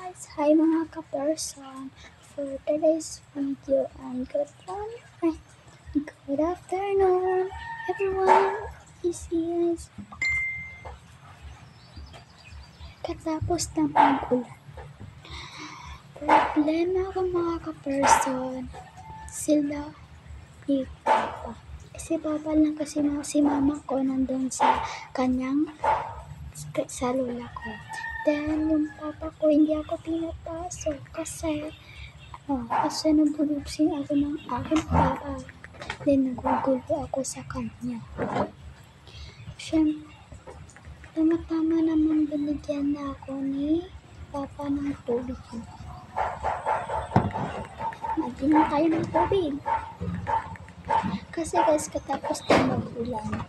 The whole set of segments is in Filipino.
guys! Hi mga ka-person! For today's video, good afternoon everyone! This is katapos ng pag-ulan. Problema ko mga ka-person, sila ni Papa. Si Papa lang kasi si Mama ko nandun sa kanyang sa lola ko. Then, yung Papa ko, hindi ako pinapasok kasi nabulubsin ako ng aking Papa. Then, nagugulo ako sa kanya. Siyempre, tama-tama naman binigyan na ako ni Papa ng tubig. Mag-inom tayo ng tubig. Kasi guys, katapos na mag-ulan,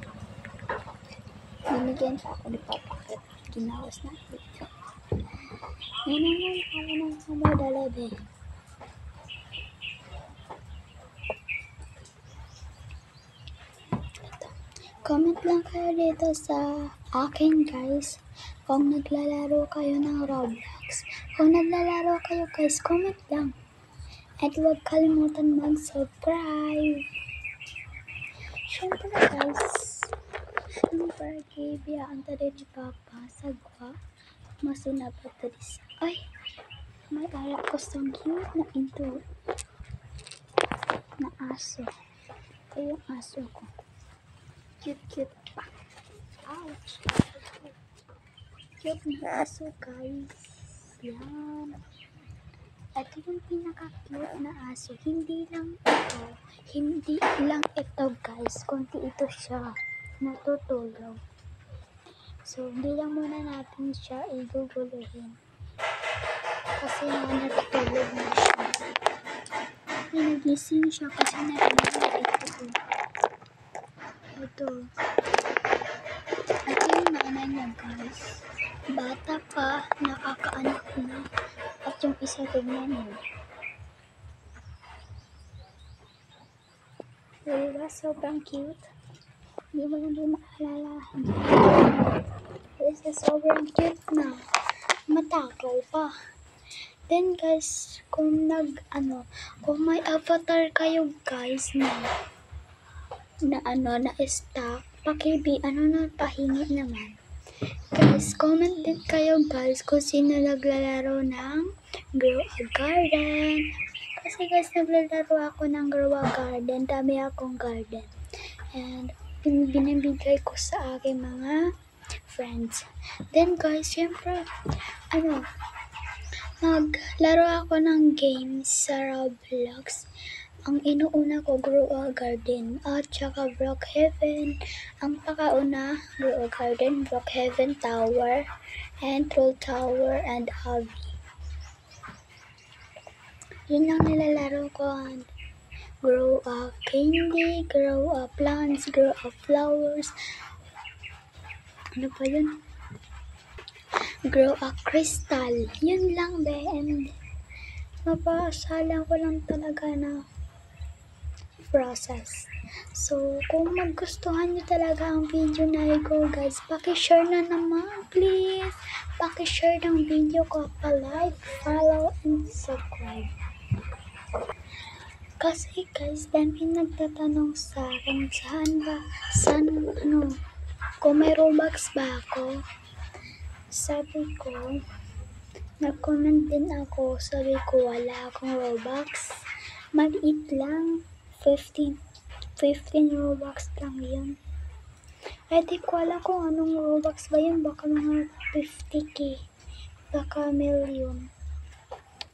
binigyan pa ako ni Papa at ginawas na ako. Yan naman ako ng kamodalabe. Comment lang kayo dito sa akin guys kung naglalaro kayo ng Roblox. Kung naglalaro kayo guys, comment lang. At huwag kalimutan mag-subscribe. Siyempre guys, kibiyaan tadi ni Papa sagwa masinapat tadi sa may alak ko sa cute na into na aso. Ito yung aso ko. Cute pa. Ouch! Cute na aso guys. Yan. Ito yung pinaka-cute na aso. Hindi lang ito guys. Kundi ito siya. Natutulog. So, hindi lang muna natin siya iguguluhin. Kasi natutulog na siya. Ay, nagising siya kasi narinig ito. Ito yung nanay niya guys. Bata pa, nakakaanak na. At yung isa tignan mo. Diba? Sobrang cute. Hindi mo lang din maalalahan. Kasi sobrang cute na. Matakaw pa. Then guys, kung may avatar kayo guys na stock, pahingi naman. Guys, comment din kayo guys kung sino naglalaro ng Grow a Garden. Kasi guys, naglalaro ako ng Grow a Garden. Dami akong garden. And binibigay ko sa aking mga friends. Then guys, syempre, naglaro ako ng games sa Roblox. Ang inuuna ko, Grow a Garden at saka Brookhaven. Ang pakauna, Grow a Garden, Brookhaven Tower, and Troll Tower, and Hobby. Yun lang nilalaro ko. Grow a candy, grow a plants, grow a flowers. Ano pa yun? Grow a crystal. Yun lang be. And mapasalang ko lang talaga na process. So, kung magustuhan nyo talaga ang video na ito guys, paki-share na naman please. Paki-share ng video ko, pa-like, follow, and subscribe. Kasi guys, dami nagtatanong sa akin, kung may Robux ba ako. Sabi ko, nag-comment din ako, sabi ko wala akong Robux. Maliit lang, 15 Robux lang yun. Ay, di ko alam kung anong Robux ba yun, baka mga 50k, baka million.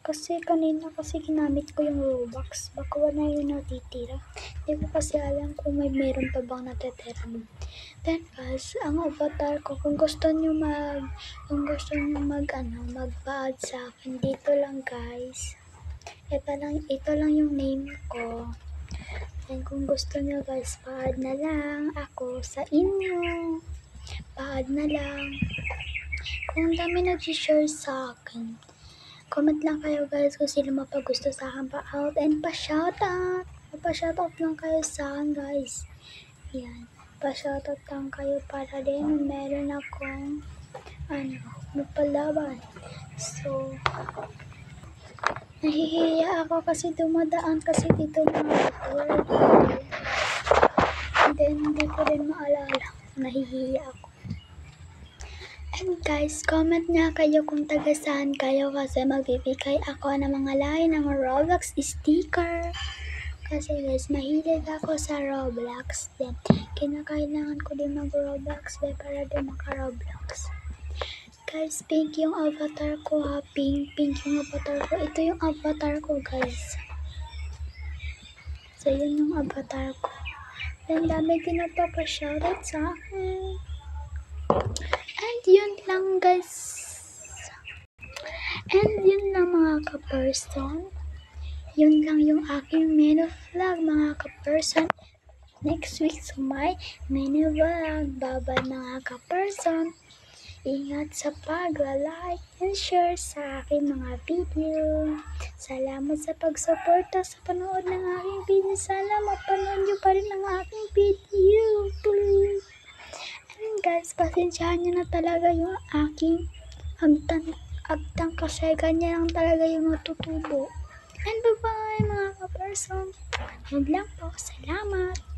Kasi kanina ginamit ko yung Robux, baka wala yun natitira. Di ko kasi alam kung meron pa bang natitira. Then guys, ang avatar ko, kung gusto nyo mag-pa-add sa akin, dito lang guys. Ito lang yung name ko. And kung gusto nyo guys, pa-add na lang ako sa inyo. Pa-add na lang. Kung dami nag-share sa akin, comment lang kayo guys kung sino mapagusto sa akin pa-out and pa-shoutout. Pa-shoutout lang kayo sa akin guys. Yan. Pa-shoutout lang kayo para din meron akong magpalaban. So, nahihiya ako kasi dumadaan kasi dito mga kapatid. And then, hindi ko rin maalala. Nahihiya ako. And guys, comment nga kayo kung taga saan kayo kasi magbibigay ako ng mga lain ng Roblox sticker. Kasi guys, mahilig ako sa Roblox. Then, kinakailangan ko din mag-Roblox para din maka-Roblox. Guys, pink yung avatar ko ha. Pink yung avatar ko. Ito yung avatar ko guys. So, yun yung avatar ko. Then, dami din nagpapashoutout sa akin. And yun lang guys. And yun lang mga ka-person. Yun lang yung aking mini vlog mga ka-person. Next week so may mini vlog. Bye-bye mga ka-person. Ingat sa pag-like and share sa aking mga video. Salamat sa pagsuporta sa panood ng aking video. Sana mapanood nyo pa rin ang aking video. Please. And guys, pasensyahan nyo na talaga yung aking agtang kasi ganyan lang talaga yung natutubo. And bye-bye mga ka-person. Yun lang po. Salamat.